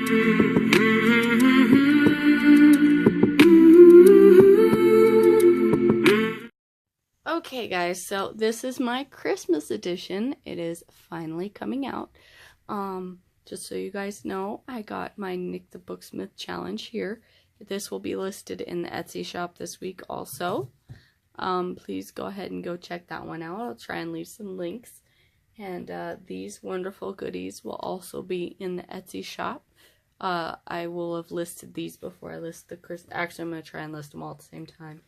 Okay guys, so this is my Christmas edition. It is finally coming out. Just so you guys know, I got my Nick the Booksmith challenge here. This will be listed in the Etsy shop this week also. Please go ahead and go check that one out. I'll try and leave some links. And these wonderful goodies will also be in the Etsy shop. I will have listed these before I list the Actually, I'm going to try and list them all at the same time.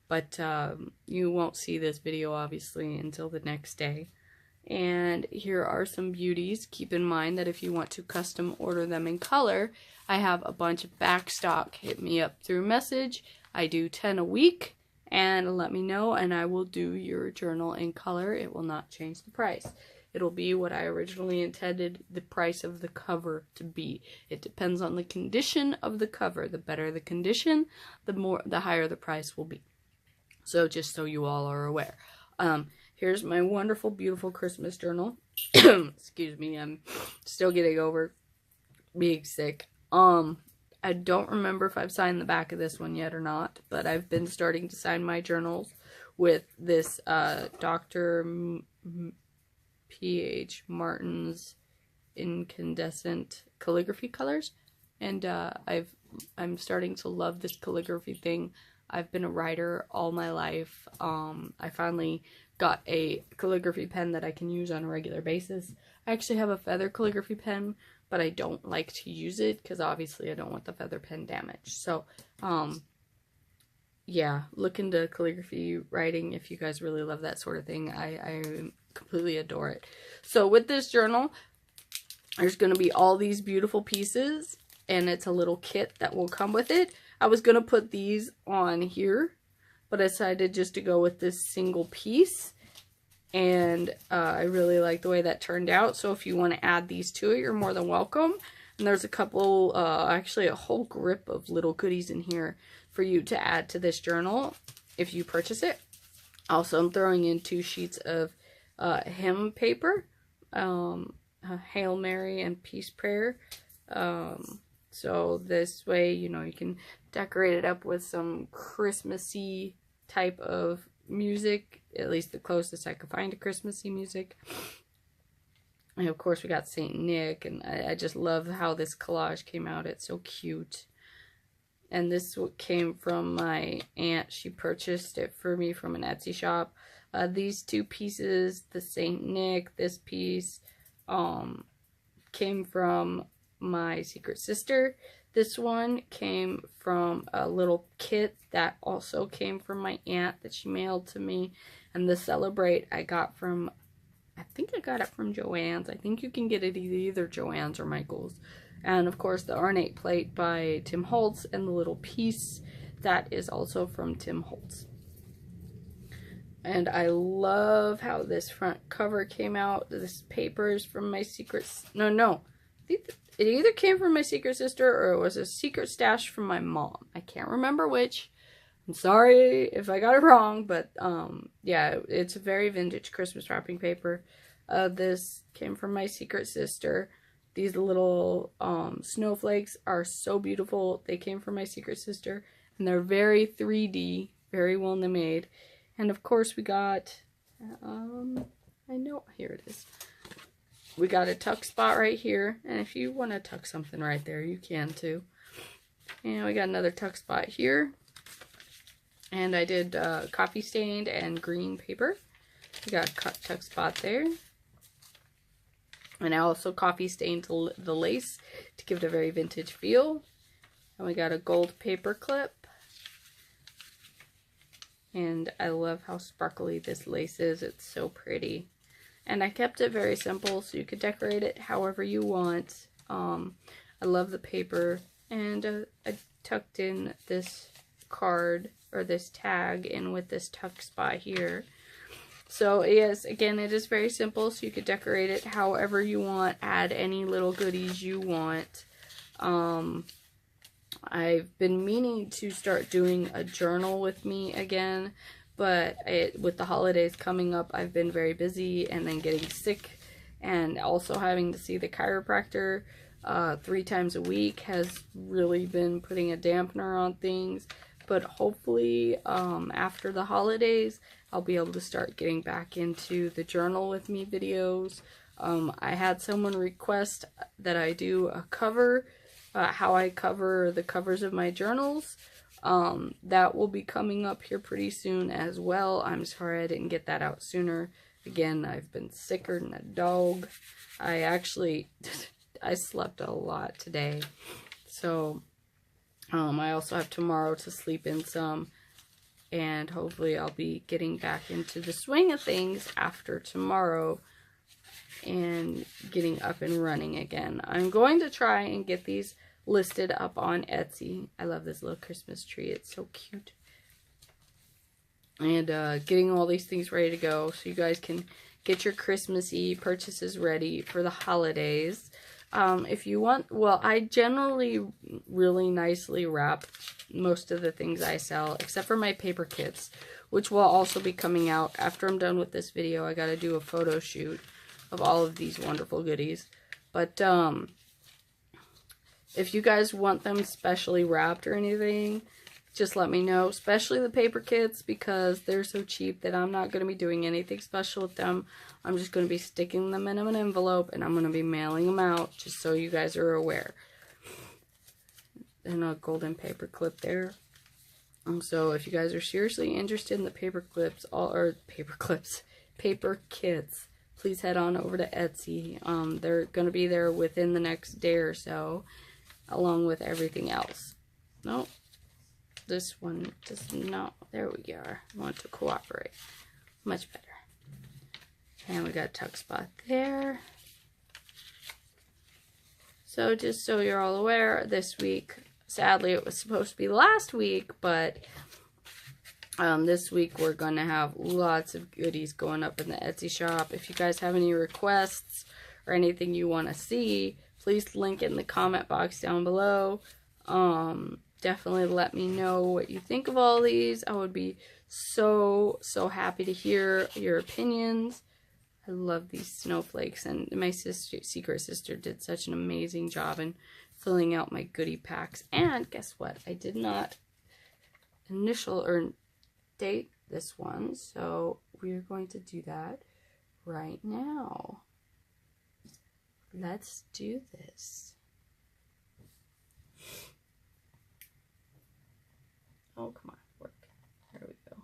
But you won't see this video, obviously, until the next day. And here are some beauties. Keep in mind that if you want to custom order them in color, I have a bunch of back stock. Hit me up through message. I do 10 a week. And let me know, and I will do your journal in color. It will not change the price. It'll be what I originally intended the price of the cover to be. It depends on the condition of the cover. The better the condition, the higher the price will be. So just so you all are aware. Here's my wonderful, beautiful Christmas journal. Excuse me, I'm still getting over being sick. I don't remember if I've signed the back of this one yet or not, but I've been starting to sign my journals with this Dr. P.H. Martin's incandescent calligraphy colors, and I'm starting to love this calligraphy thing. I've been a writer all my life. I finally got a calligraphy pen that I can use on a regular basis. I actually have a feather calligraphy pen, but I don't like to use it because obviously I don't want the feather pen damaged. So, yeah, look into calligraphy writing if you guys really love that sort of thing. I completely adore it. So with this journal, there's going to be all these beautiful pieces, and it's a little kit that will come with it. I was going to put these on here, but I decided just to go with this single piece. And I really like the way that turned out. So if you want to add these to it, you're more than welcome. And there's a couple, actually a whole grip of little goodies in here for you to add to this journal if you purchase it. Also, I'm throwing in 2 sheets of hymn paper, Hail Mary and Peace Prayer. So this way, you know, you can decorate it up with some Christmassy type of music, at least the closest I could find to Christmassy music. And of course we got Saint Nick, and I just love how this collage came out. It's so cute. And this came from my aunt. She purchased it for me from an Etsy shop. These 2 pieces, the Saint Nick, this piece, came from my secret sister. This one came from a little kit that also came from my aunt that she mailed to me. And the Celebrate I got from, I think I got it from Joann's. I think you can get it either Joann's or Michael's. And of course the Ornate Plate by Tim Holtz, and the little piece that is also from Tim Holtz. And I love how this front cover came out. This paper is from my secret, no. It either came from my secret sister or it was a secret stash from my mom. I can't remember which. I'm sorry if I got it wrong, but yeah, it's a very vintage Christmas wrapping paper. This came from my secret sister. These little snowflakes are so beautiful. They came from my secret sister, and they're very 3D, very well made. And of course we got, I know, here it is. We got a tuck spot right here, and if you want to tuck something right there, you can too. And we got another tuck spot here. And I did coffee stained and green paper. We got a tuck spot there. And I also coffee stained the lace to give it a very vintage feel. And we got a gold paper clip. And I love how sparkly this lace is. It's so pretty. And I kept it very simple, so you could decorate it however you want. I love the paper. And I tucked in this card, or this tag, in with this tuck spot here. So yes, again, it is very simple, so you could decorate it however you want. Add any little goodies you want. I've been meaning to start doing a journal with me again, but with the holidays coming up, I've been very busy and then getting sick and also having to see the chiropractor. 3 times a week has really been putting a dampener on things. But hopefully after the holidays, I'll be able to start getting back into the journal with me videos. I had someone request that I do a cover, how I cover the covers of my journals. That will be coming up here pretty soon as well. I'm sorry I didn't get that out sooner. Again, I've been sicker than a dog. I actually, I slept a lot today. So, I also have tomorrow to sleep in some. And hopefully I'll be getting back into the swing of things after tomorrow. And getting up and running again. I'm going to try and get these listed up on Etsy. I love this little Christmas tree. It's so cute. And getting all these things ready to go so you guys can get your Christmassy purchases ready for the holidays. If you want, well, I generally really nicely wrap most of the things I sell, except for my paper kits, which will also be coming out after I'm done with this video. I gotta do a photo shoot of all of these wonderful goodies. But if you guys want them specially wrapped or anything, just let me know, especially the paper kits, because they're so cheap that I'm not going to be doing anything special with them. I'm just going to be sticking them in an envelope, and I'm going to be mailing them out, just so you guys are aware. And a golden paper clip there. So if you guys are seriously interested in the paper kits, please head on over to Etsy. They're going to be there within the next day or so, along with everything else. Nope. This one does not. There we are. I want to cooperate. Much better. And we got a tuck spot there. So just so you're all aware, this week, sadly it was supposed to be last week, but this week we're going to have lots of goodies going up in the Etsy shop. If you guys have any requests or anything you want to see, please link it in the comment box down below. Definitely let me know what you think of all these. I would be so happy to hear your opinions. I love these snowflakes, and my secret sister did such an amazing job in filling out my goodie packs. And guess what? I did not initial or date this one, so we're going to do that right now. Let's do this. Oh, come on, work. There we go.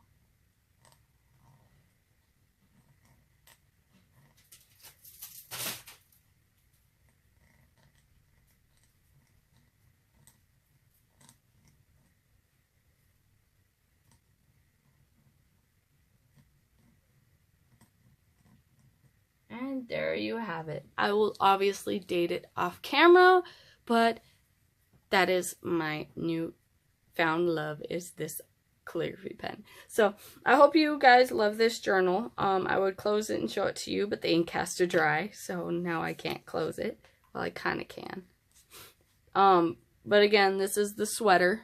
And there you have it. I will obviously date it off camera, but that is my new found love, is this calligraphy pen. So I hope you guys love this journal. I would close it and show it to you, but the ink has to dry, so now I can't close it. Well, I kind of can. But again, this is the sweater.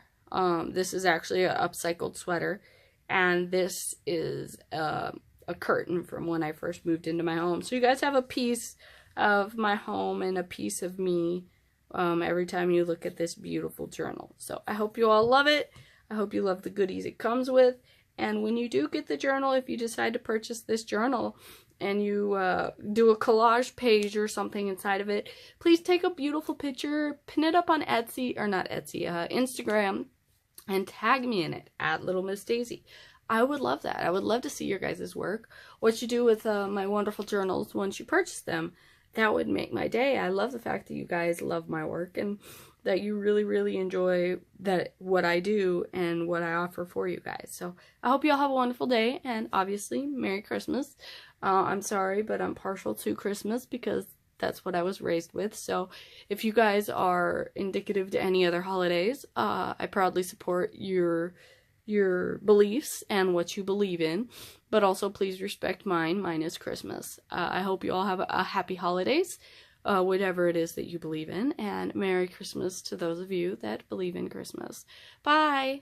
This is actually an upcycled sweater, and this is a curtain from when I first moved into my home. So you guys have a piece of my home and a piece of me every time you look at this beautiful journal. So I hope you all love it. I hope you love the goodies it comes with. And when you do get the journal, if you decide to purchase this journal and you do a collage page or something inside of it, please take a beautiful picture, pin it up on Etsy, or not Etsy, Instagram, and tag me in it at lilmissdasie. I would love that. I would love to see your guys' work. What you do with my wonderful journals once you purchase them. That would make my day. I love the fact that you guys love my work and that you really enjoy what I do and what I offer for you guys. So I hope you all have a wonderful day, and obviously Merry Christmas. I'm sorry, but I'm partial to Christmas because that's what I was raised with. So if you guys are indicative to any other holidays, I proudly support your beliefs and what you believe in, but also please respect mine. Mine is Christmas. I hope you all have a happy holidays, whatever it is that you believe in, and Merry Christmas to those of you that believe in Christmas. Bye!